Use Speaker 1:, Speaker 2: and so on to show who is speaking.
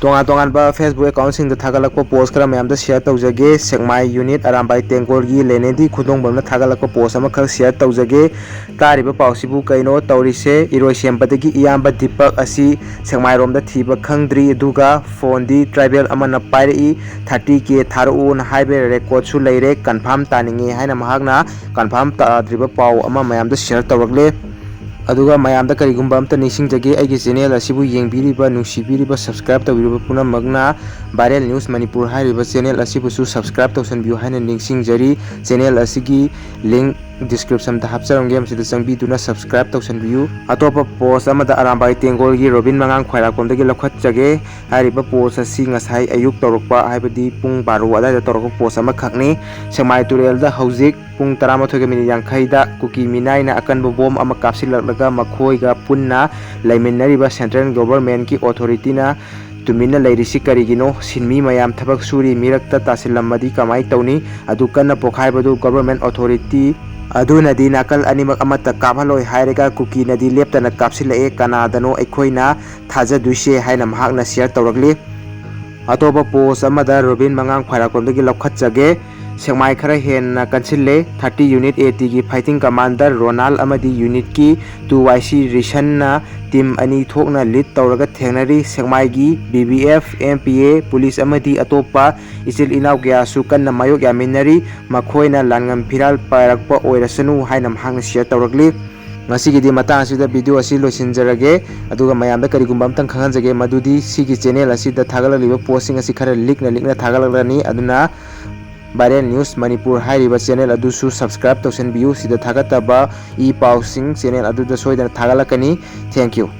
Speaker 1: Tongan Facebook account sing the Tagalakpo post kara mayam da share tawjage Sekmai unit Arambai Tengkol gi Lenedi Khudongbam na Tagalakpo post ama khak share tawjage tariba pausibu kaino tawrise Eroisembadagi iyamba Dipak asi Sekmai rom da Thiba khngdre aduga phone di tribal amana Pairk 30k tharu na haibe record su leire confirm taningi haina mahakna confirm tadriba pau ama mayam da share tawragle aduga mayam da karigumba amta nishingjage aigi channel asibu yengbiriba nungsibiriba subscribe tawiriba punamakna viral news manipur hairiba channel asibu su subscribe tawsanbiu haina ningsingjari channel asigi link description da hapcharamge amsida changbiduna subscribe tawsanbiu atopa post amada Arambai Tengkol gi Robin mangang khwairakomdagi lokhatjage hairiba post asi ngasai ayuk torokpa haibadi pung 12 adai torokpa post ama khakni Sekmai turel da hojik pung 13:50 da kuki minai na akanba bom ama kapsilaklaga makhoiga punna laiminariba central government ki authority na tumina lairisi karigino sinmi mayam thabak suri mirakta tasilamadi kamai tawni adu kanna pokhaibadu government authority aduna di nakal animak amata kaphaloi hairega kuki nadi leptana kapsilae kanadano aikhoina thajaduise haina mahakna share tawrakli atopa post amada Robin mangang khwairakomdagi lokhatjage Sekmai khara henna kansille 30 unit 80 gi fighting commander Ronald amadi unit ki 2YC Rishan na team ani thokna lead tawraga thengnari Sekmai gi BBF MPA police amadi atopa isil inaw kya su kanna mayok yaminari makhoina langam phiral pairakpa oirasanu haina mahakna share tawrakli ngasigidi matang asida video asi losinjarage aduga mayamda karigumba amtang khanganjage madudi sigi channel asida thagalaliba posting asi khara likna thagalagrani aduna viral news manipur hairiba channel adusu subscribe tawsanbiu sida thagataba e pausing channel aduda soidana thagalakani thank you